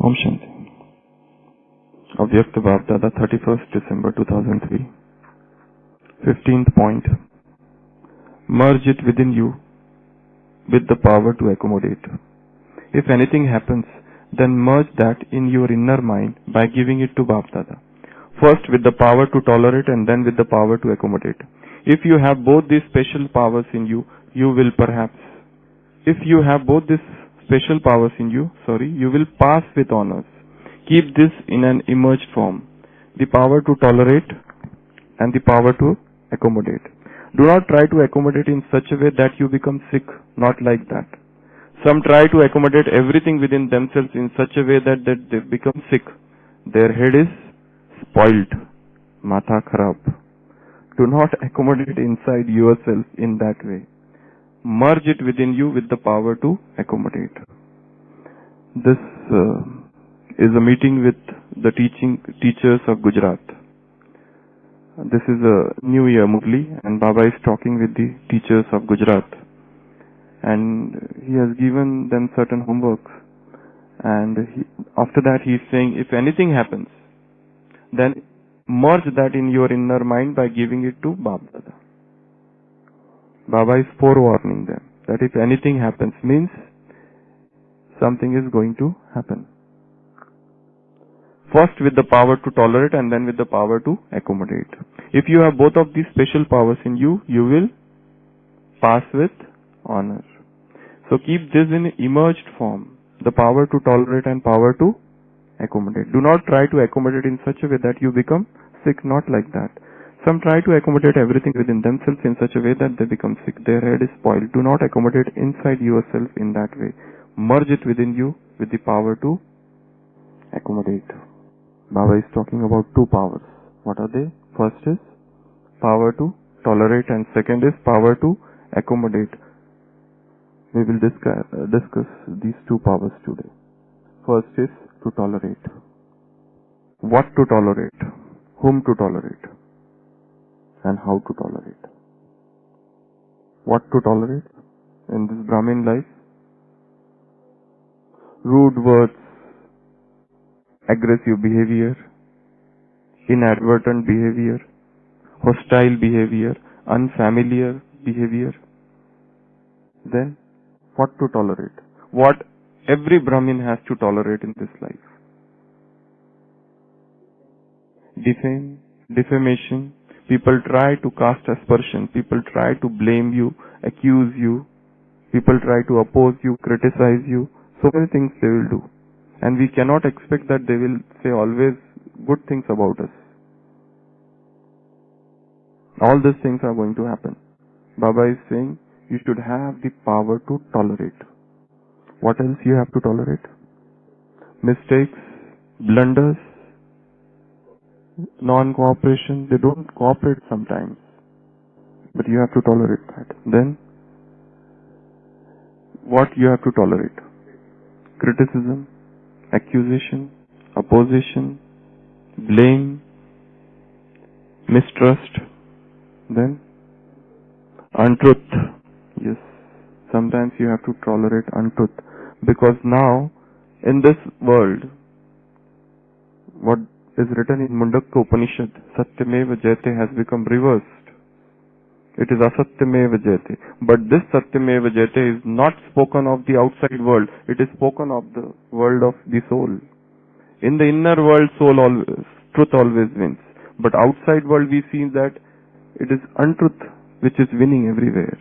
Om Shanti. Avyakta Baba-Dada, 31st December 2003. 15th point. Merge it within you with the power to accommodate. If anything happens, then merge that in your inner mind by giving it to Baba-Dada. First with the power to tolerate and then with the power to accommodate. If you have both these special powers in you, you will pass with honors. Keep this in an emerged form. The power to tolerate and the power to accommodate. Do not try to accommodate in such a way that you become sick, not like that. Some try to accommodate everything within themselves in such a way that they become sick. Their head is spoiled. Matha kharab. Do not accommodate inside yourself in that way. Merge it within you with the power to accommodate. This is a meeting with the teachers of Gujarat. This is a New Year Murli, and Baba is talking with the teachers of Gujarat. And he has given them certain homeworks. And after that he is saying, if anything happens, then merge that in your inner mind by giving it to Baba-Dada. Baba is forewarning them that if anything happens means something is going to happen. First with the power to tolerate and then with the power to accommodate. If you have both of these special powers in you, you will pass with honor. So keep this in emerged form. The power to tolerate and power to accommodate. Do not try to accommodate in such a way that you become sick, not like that. Some try to accommodate everything within themselves in such a way that they become sick. Their head is spoiled. Do not accommodate inside yourself in that way. Merge it within you with the power to accommodate. Baba is talking about two powers. What are they? First is power to tolerate and second is power to accommodate. We will discuss these two powers today. First is to tolerate. What to tolerate? Whom to tolerate? And how to tolerate? What to tolerate in this Brahmin life? Rude words, aggressive behavior, inadvertent behavior, hostile behavior, unfamiliar behavior. Then, what to tolerate? What every Brahmin has to tolerate in this life? Defamation. People try to cast aspersion. People try to blame you, accuse you. People try to oppose you, criticize you. So many things they will do. And we cannot expect that they will say always good things about us. All these things are going to happen. Baba is saying you should have the power to tolerate. What else you have to tolerate? Mistakes, blunders, non-cooperation. They don't cooperate sometimes. But you have to tolerate that. Then, what you have to tolerate? Criticism, accusation, opposition, blame, mistrust, then untruth. Yes, sometimes you have to tolerate untruth, because now in this world, what is written in Mundaka Upanishad, Satyameva Jayate, has become reversed. It is Asatyameva Jayate. But this Satyameva Jayate is not spoken of the outside world. It is spoken of the world of the soul. In the inner world, truth always wins. But outside world we see that it is untruth which is winning everywhere.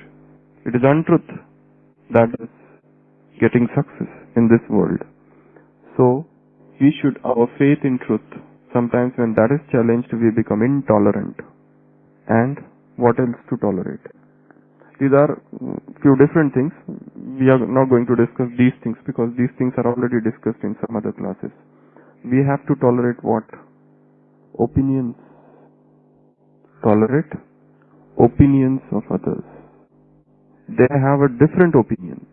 It is untruth that is getting success in this world. So, our faith in truth, sometimes when that is challenged, we become intolerant. And what else to tolerate? These are few different things. We are not going to discuss these things because these things are already discussed in some other classes. We have to tolerate what? Opinions. Tolerate opinions of others. They have a different opinion.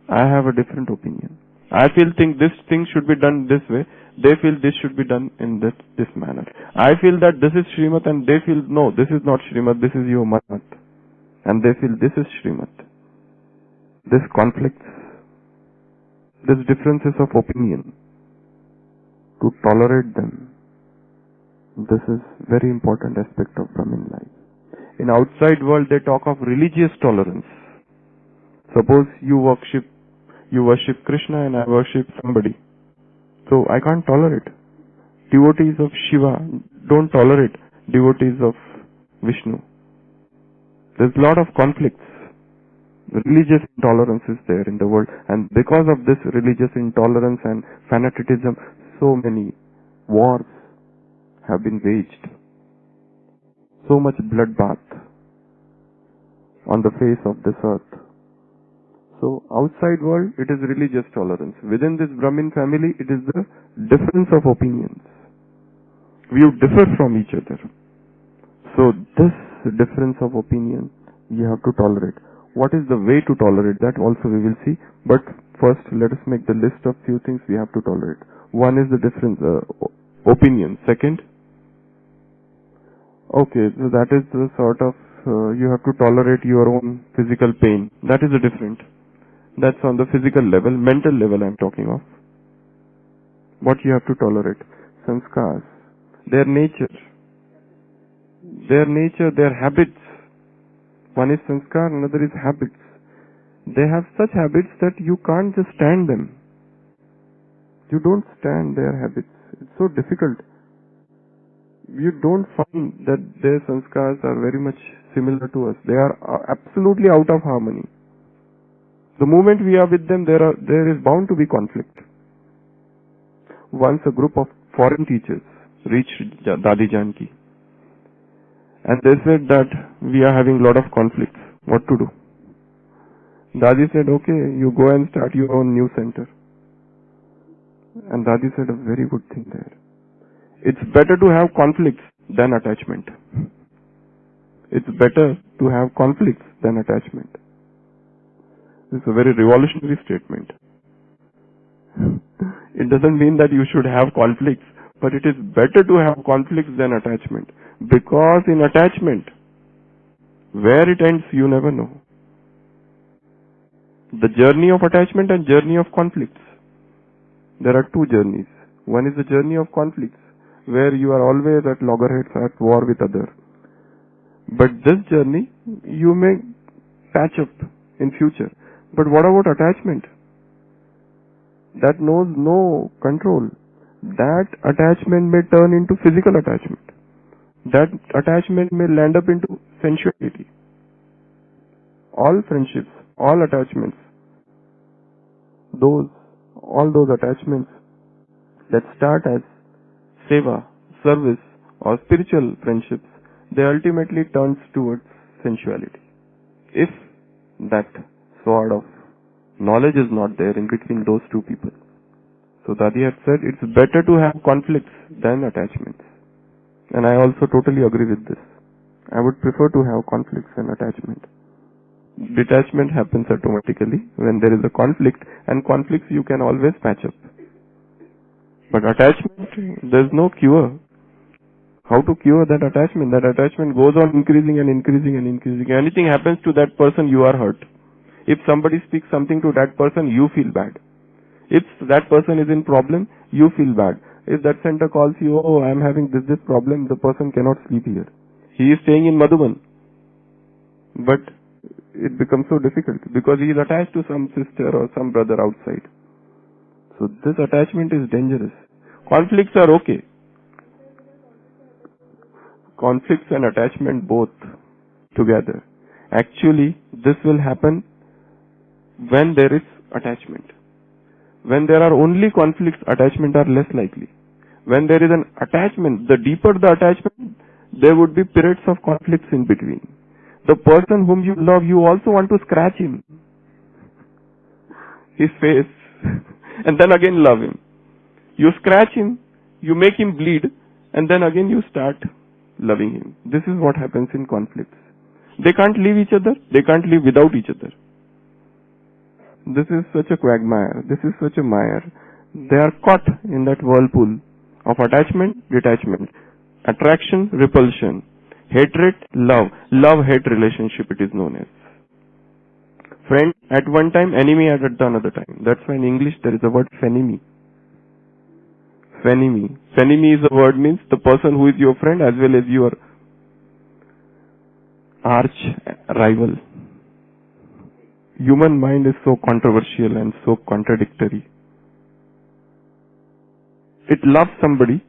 I have a different opinion. I think this thing should be done this way. They feel this should be done in this manner. I feel that this is Srimad and they feel no, this is not Srimad, this is your Mahat. And they feel this is Srimad. This conflicts, this differences of opinion. to tolerate them. This is very important aspect of Brahmin life. In outside world they talk of religious tolerance. Suppose you worship Krishna and I worship somebody. So I can't tolerate. Devotees of Shiva don't tolerate devotees of Vishnu. There's a lot of conflicts. Religious intolerance is there in the world, and because of this religious intolerance and fanaticism, so many wars have been waged. So much bloodbath on the face of this earth. So outside world it is religious tolerance. Within this Brahmin family it is the difference of opinions. We differ from each other. So this difference of opinion we have to tolerate. What is the way to tolerate that also we will see. But first let us make the list of few things we have to tolerate. One is the difference opinion. Second, okay, so that is the sort of you have to tolerate your own physical pain. That is a different. That's on the physical level. Mental level I am talking of. What you have to tolerate. Sanskars. Their nature, their habits. One is sanskar, another is habits. They have such habits that you can't just stand them. You don't stand their habits. It's so difficult. You don't find that their sanskars are very much similar to us. They are absolutely out of harmony. The moment we are with them, there is bound to be conflict. Once a group of foreign teachers reached Dadi Janki, and they said that we are having a lot of conflicts. What to do? Dadi said, okay, you go and start your own new center. And Dadi said a very good thing there. It's better to have conflicts than attachment. It's better to have conflicts than attachment. It's a very revolutionary statement. It doesn't mean that you should have conflicts, but it is better to have conflicts than attachment. Because in attachment, where it ends, you never know. The journey of attachment and journey of conflicts. There are two journeys. One is the journey of conflicts, where you are always at loggerheads, at war with others. But this journey, you may patch up in future. But what about attachment? That knows no control. That attachment may turn into physical attachment. That attachment may land up into sensuality. All friendships, all attachments, all those attachments that start as seva, service or spiritual friendships, they ultimately turns towards sensuality. If that sort of knowledge is not there in between those two people. So Dadi had said it's better to have conflicts than attachments. And I also totally agree with this. I would prefer to have conflicts than attachment. Detachment happens automatically when there is a conflict, and conflicts you can always patch up. But attachment, there is no cure. How to cure that attachment? That attachment goes on increasing and increasing and increasing. Anything happens to that person, you are hurt. If somebody speaks something to that person, you feel bad. If that person is in problem, you feel bad. If that center calls you, oh, I am having this problem, the person cannot sleep here. He is staying in Madhuban. But it becomes so difficult because he is attached to some sister or some brother outside. So this attachment is dangerous. Conflicts are okay. Conflicts and attachment both together. Actually, this will happen when there is attachment. When there are only conflicts, attachment are less likely. When there is an attachment, the deeper the attachment, there would be periods of conflicts in between. The person whom you love, you also want to scratch him, his face, and then again love him. You scratch him, you make him bleed, and then again you start loving him. This is what happens in conflicts. They can't leave each other, they can't live without each other. This is such a quagmire, this is such a mire. They are caught in that whirlpool of attachment, detachment, attraction, repulsion, hatred, love, love-hate relationship it is known as. Friend at one time, enemy at the another time. That's why in English there is a word frenemy. Frenemy. Frenemy is a word means the person who is your friend as well as your arch rival. Human mind is so controversial and so contradictory. It loves somebody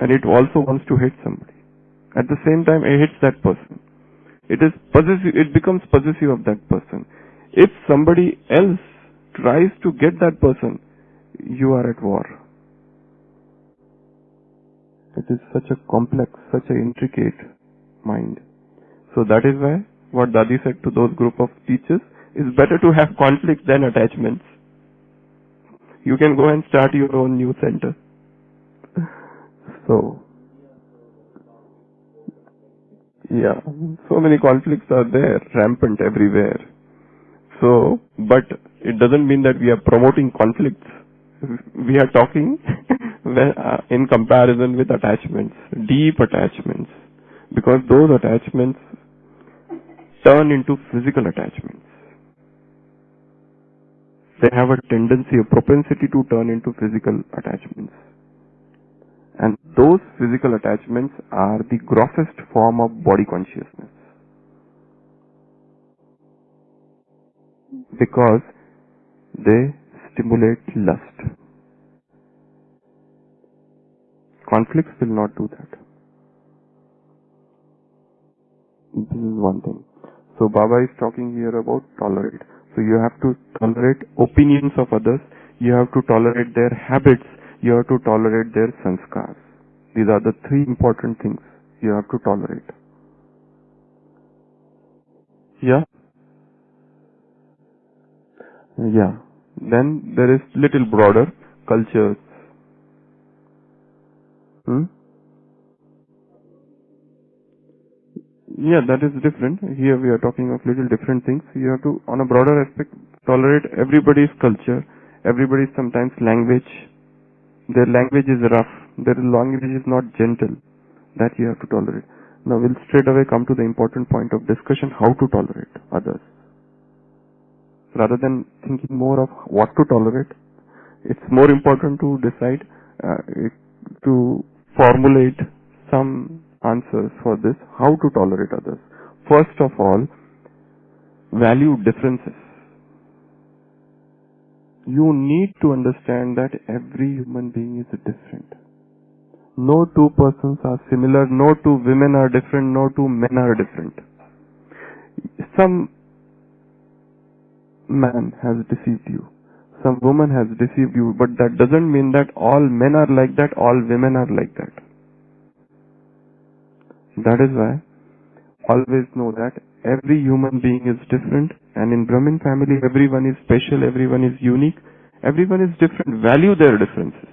and it also wants to hate somebody. At the same time, it hates that person. It is possessive. It becomes possessive of that person. If somebody else tries to get that person, you are at war. It is such a complex, such an intricate mind. So that is why what Dadi said to those group of teachers is better to have conflict than attachments. You can go and start your own new center. So, yeah, so many conflicts are there, rampant everywhere. So, but it doesn't mean that we are promoting conflicts. We are talking in comparison with attachments, deep attachments, because those attachments turn into physical attachments. They have a tendency, a propensity to turn into physical attachments. And those physical attachments are the grossest form of body consciousness. Because they stimulate lust. Conflicts will not do that. This is one thing. So Baba is talking here about tolerate. So you have to tolerate opinions of others. You have to tolerate their habits. You have to tolerate their sanskars. These are the three important things you have to tolerate. Yeah? Yeah. Then there is little broader cultures. Yeah, that is different. Here we are talking of little different things. You have to, on a broader aspect, tolerate everybody's culture, everybody's sometimes language. Their language is rough. Their language is not gentle. That you have to tolerate. Now we'll straight away come to the important point of discussion, how to tolerate others. Rather than thinking more of what to tolerate, it's more important to decide, to formulate some answers for this, how to tolerate others. First of all, value differences. You need to understand that every human being is different. No two persons are similar, no two women are different, no two men are different. Some man has deceived you, some woman has deceived you, but that doesn't mean that all men are like that, all women are like that. That is why always know that every human being is different, and in Brahmin family everyone is special, everyone is unique, everyone is different. Value their differences.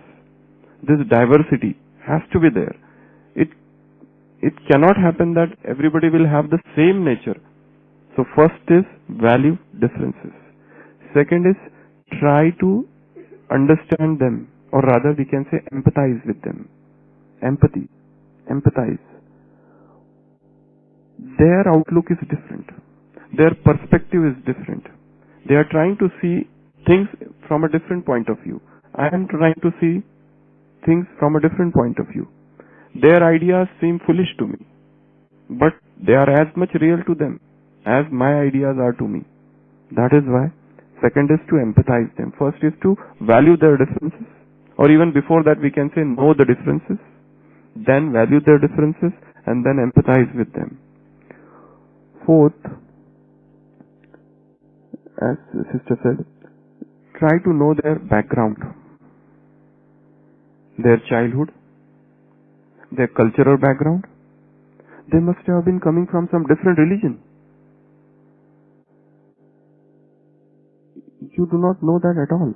This diversity has to be there. It cannot happen that everybody will have the same nature. So first is value differences. Second is try to understand them, or rather we can say empathize with them. Empathy. Empathize. Their outlook is different. Their perspective is different. They are trying to see things from a different point of view. I am trying to see things from a different point of view. Their ideas seem foolish to me, but they are as much real to them as my ideas are to me. That is why second is to empathize them. First is to value their differences, or even before that we can say know the differences, then value their differences, and then empathize with them. Fourth, as the sister said, try to know their background, their childhood, their cultural background. They must have been coming from some different religion. You do not know that at all.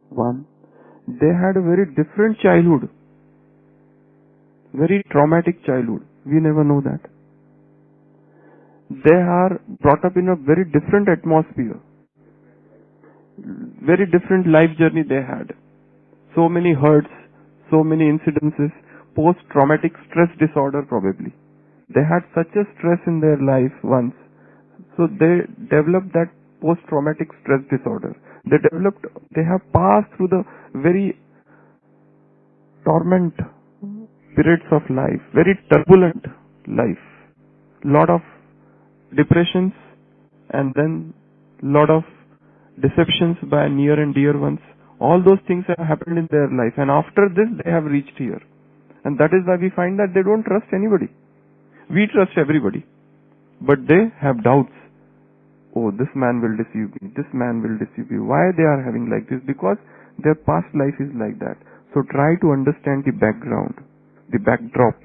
One, they had a very different childhood, very traumatic childhood. We never know that. They are brought up in a very different atmosphere, very different life journey they had. So many hurts, so many incidences, post-traumatic stress disorder probably. They had such a stress in their life once, so they developed that post-traumatic stress disorder. They have passed through the very torment periods of life, very turbulent life, lot of depressions, and then lot of deceptions by near and dear ones. All those things have happened in their life, and after this they have reached here. And that is why we find that they don't trust anybody. We trust everybody, but they have doubts. Oh, this man will deceive me, this man will deceive you. Why they are having like this? Because their past life is like that. So try to understand the background, the backdrop,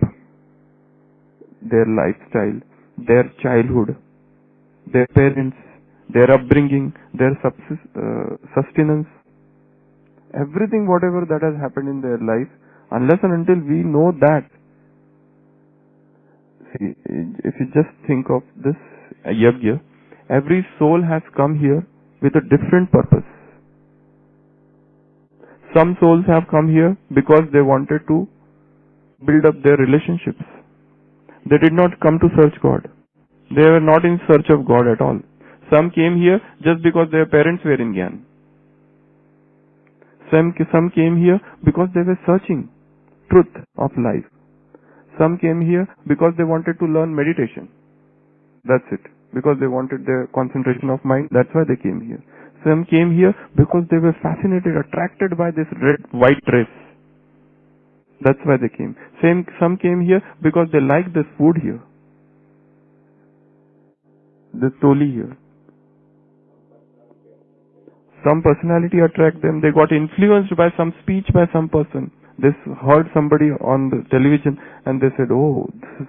their lifestyle, their childhood, their parents, their upbringing, their sustenance, everything whatever that has happened in their life. Unless and until we know that, see, if you just think of this yajna, every soul has come here with a different purpose. Some souls have come here because they wanted to build up their relationships. They did not come to search God. They were not in search of God at all. Some came here just because their parents were in Gyan. Some came here because they were searching truth of life. Some came here because they wanted to learn meditation. That's it. Because they wanted their concentration of mind. That's why they came here. Some came here because they were fascinated, attracted by this white dress. That's why they came. Some came here because they liked this food here. This toli here. Some personality attract them. They got influenced by some speech by some person. They heard somebody on the television and they said, oh, this is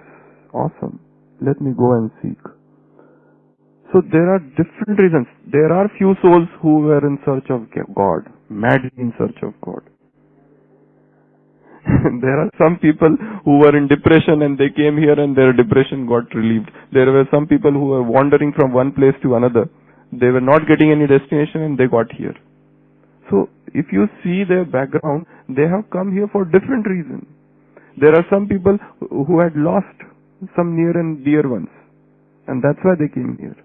awesome. Let me go and seek. So there are different reasons. There are few souls who were in search of God, madly in search of God. There are some people who were in depression and they came here and their depression got relieved. There were some people who were wandering from one place to another. They were not getting any destination and they got here. So if you see their background, they have come here for different reasons. There are some people who had lost some near and dear ones, and that's why they came here.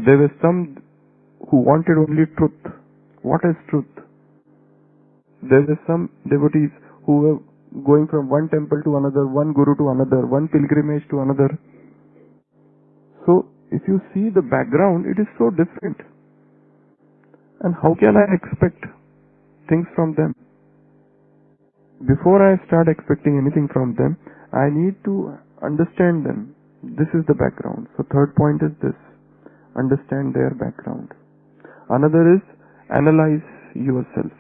There were some who wanted only truth. What is truth? There were some devotees who were going from one temple to another, one guru to another, one pilgrimage to another. So, if you see the background, it is so different. And how can I expect things from them? Before I start expecting anything from them, I need to understand them. This is the background. So, third point is this. Understand their background. Another is analyze yourself.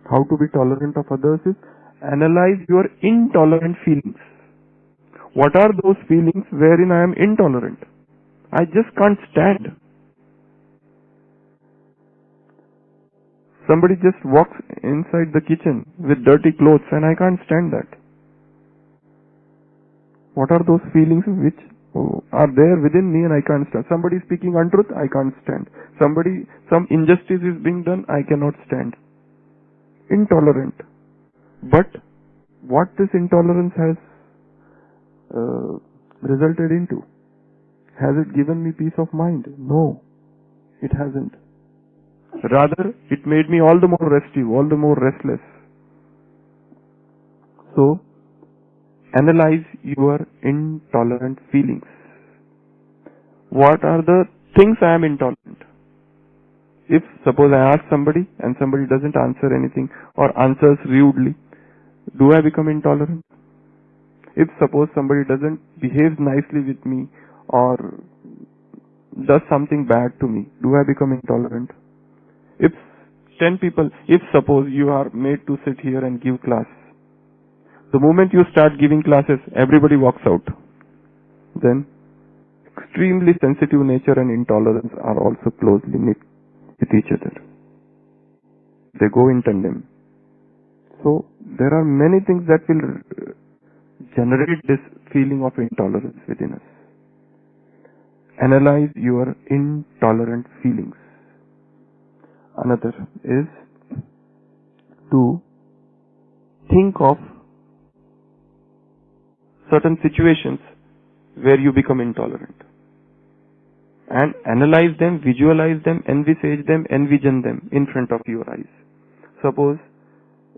How to be tolerant of others is analyze your intolerant feelings. What are those feelings wherein I am intolerant? I just can't stand. Somebody just walks inside the kitchen with dirty clothes and I can't stand that. What are those feelings which are there within me and I can't stand? Somebody speaking untruth, I can't stand. Some injustice is being done, I cannot stand. Intolerant. But what this intolerance has resulted into? Has it given me peace of mind? No, it hasn't. Rather, it made me all the more restive, all the more restless. So, analyze your intolerant feelings. What are the things I am intolerant? If suppose I ask somebody and somebody doesn't answer anything or answers rudely, do I become intolerant? If suppose somebody doesn't behave nicely with me or does something bad to me, do I become intolerant? If 10 people, if suppose you are made to sit here and give class, the moment you start giving classes, everybody walks out. Then extremely sensitive nature and intolerance are also closely knit with each other. They go in tandem. So there are many things that will generate this feeling of intolerance within us. Analyze your intolerant feelings. Another is to think of certain situations where you become intolerant. and analyze them, visualize them, envisage them, envision them in front of your eyes. Suppose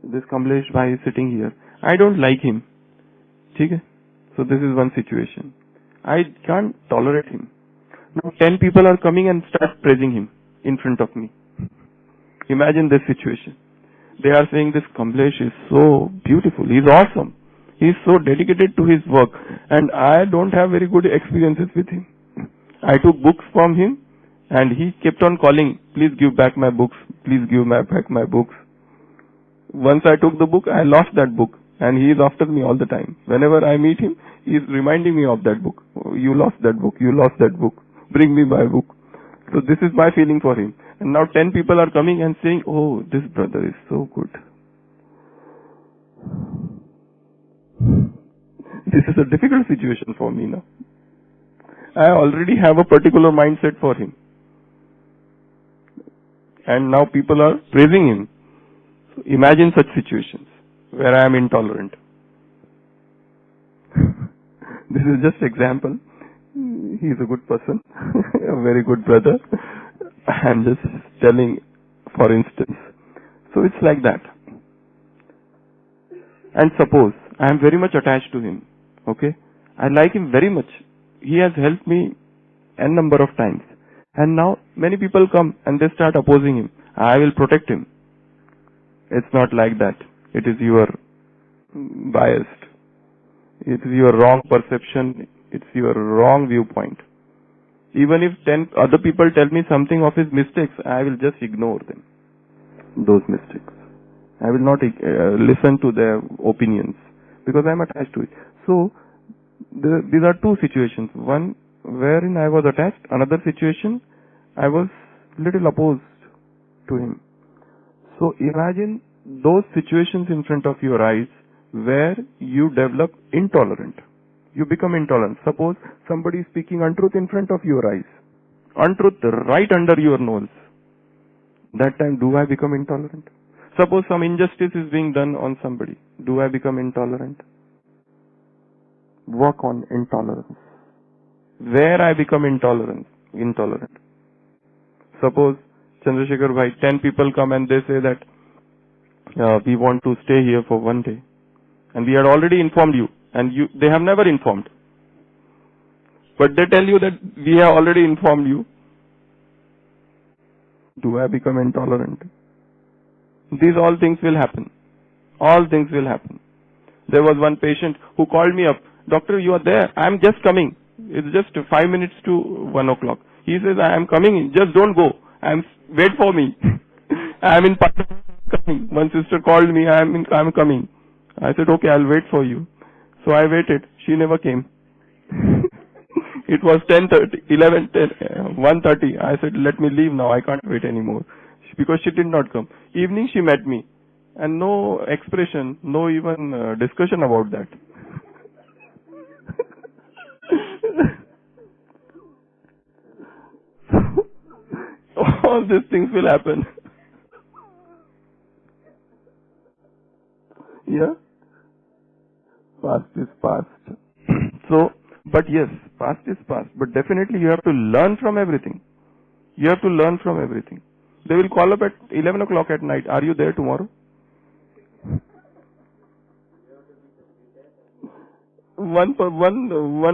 this Kamlesh bhai is sitting here. I don't like him. Okay? So this is one situation. I can't tolerate him. Now 10 people are coming and start praising him in front of me. Imagine this situation. They are saying this Kamlesh is so beautiful. He's awesome. He's so dedicated to his work. And I don't have very good experiences with him. I took books from him and he kept on calling, please give back my books. Please give back my books. Once I took the book, I lost that book. And he is after me all the time. Whenever I meet him, he is reminding me of that book. Oh, you lost that book. You lost that book. Bring me my book. So this is my feeling for him. And now 10 people are coming and saying, oh, this brother is so good. This is a difficult situation for me now. I already have a particular mindset for him. And now people are praising him. So imagine such situations where I am intolerant. This is just example. He is a good person, a very good brother. I am just telling for instance. So it's like that. And suppose I am very much attached to him. Okay? I like him very much. He has helped me n number of times. And now many people come and they start opposing him. I will protect him. It's not like that. It is your biased. It is your wrong perception. It's your wrong viewpoint. Even if 10 other people tell me something of his mistakes, I will just ignore them. Those mistakes. I will not listen to their opinions because I am attached to it. So, these are two situations. One wherein I was attached. Another situation, I was little opposed to him. So imagine those situations in front of your eyes where you develop intolerant. You become intolerant. Suppose somebody is speaking untruth in front of your eyes. Untruth right under your nose. That time, do I become intolerant? Suppose some injustice is being done on somebody. Do I become intolerant? Work on intolerance. Where I become intolerant. Suppose Chandrasekhar bhai, 10 people come and they say that we want to stay here for one day. And we had already informed you. And they have never informed. But they tell you that we have already informed you. Do I become intolerant? These all things will happen. All things will happen. There was one patient who called me up. Doctor, you are there. I am just coming. It's just 5 minutes to 1 o'clock. He says, I am coming. Just don't go. Wait for me. I am in coming. One sister called me. I am coming. I said, okay, I'll wait for you. So I waited. She never came. It was 10:30, 11, 10, 1:30. I said, let me leave now. I can't wait anymore. Because she did not come. Evening she met me. And no expression, no even discussion about that. All these things will happen. Yeah? Past is past. So, but yes, past is past. But definitely you have to learn from everything. You have to learn from everything. They will call up at 11 o'clock at night. Are you there tomorrow? One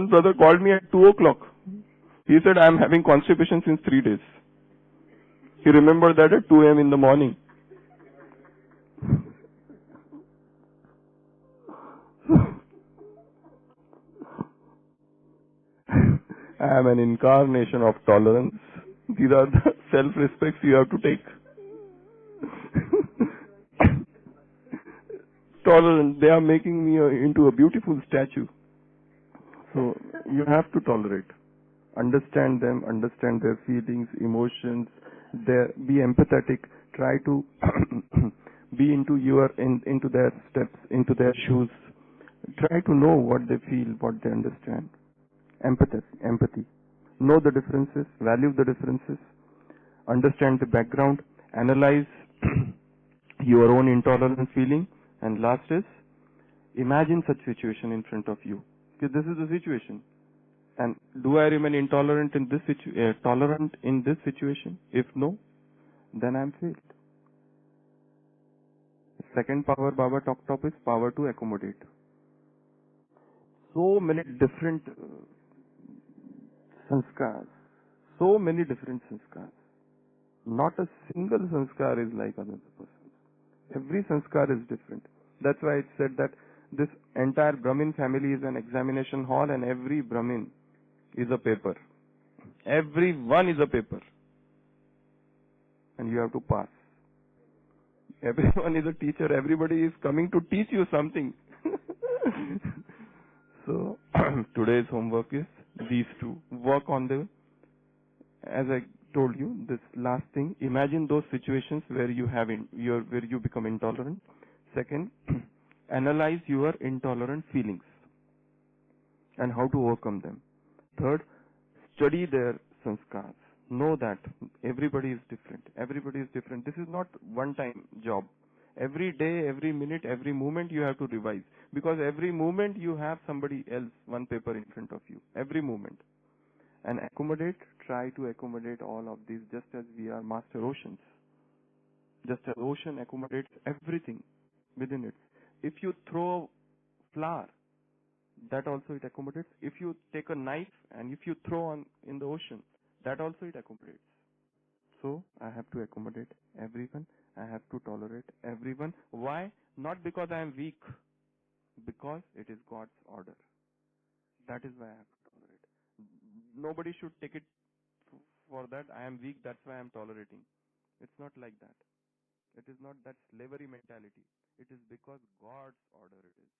brother called me at 2 o'clock. He said, I am having constipation since 3 days. He remembered that at 2 a.m. in the morning. I am an incarnation of tolerance. These are the self-respects you have to take. Tolerant. They are making me into a beautiful statue. So you have to tolerate. Understand them, understand their feelings, emotions. Be empathetic. Try to be into their steps, into their shoes. Try to know what they feel, what they understand. Empathy. Know the differences, value the differences, understand the background, analyze your own intolerance feeling, and last is, imagine such situation in front of you. Okay, this is the situation. And do I remain intolerant in tolerant in this situation? If no, then I am failed. Second power Baba talked of is power to accommodate. So many different sanskars. So many different sanskars. Not a single sanskar is like another person. Every sanskar is different. That's why it said that this entire Brahmin family is an examination hall and every Brahmin is a paper. Everyone is a paper. And you have to pass. Everyone is a teacher. Everybody is coming to teach you something. So, today's homework is these two. Work on the, as I told you, this last thing. Imagine those situations where you have where you become intolerant. Second, analyze your intolerant feelings and how to overcome them. Third, study their sanskars. Know that everybody is different. Everybody is different. This is not one-time job. Every day, every minute, every moment you have to revise. Because every moment you have somebody else, one paper in front of you. Every moment. And try to accommodate all of these just as we are master oceans. Just as ocean accommodates everything within it. If you throw flour, that also it accommodates. If you take a knife and if you throw in the ocean, that also it accommodates. So, I have to accommodate everyone. I have to tolerate everyone. Why? Not because I am weak. Because it is God's order. That is why I have to tolerate. Nobody should take it for that. I am weak, that's why I am tolerating. It's not like that. It is not that slavery mentality. It is because God's order it is.